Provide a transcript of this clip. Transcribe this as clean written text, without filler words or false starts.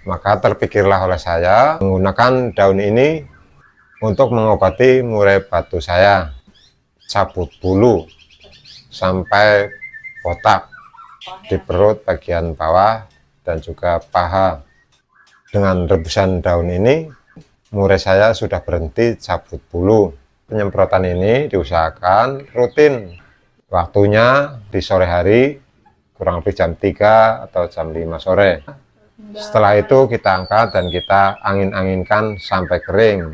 Maka terpikirlah oleh saya menggunakan daun ini untuk mengobati murai batu saya, cabut bulu sampai botak di perut bagian bawah dan juga paha. Dengan rebusan daun ini, murai saya sudah berhenti cabut bulu. Penyemprotan ini diusahakan rutin. Waktunya di sore hari, kurang lebih jam 3 atau jam 5 sore. Setelah itu kita angkat dan kita angin-anginkan sampai kering.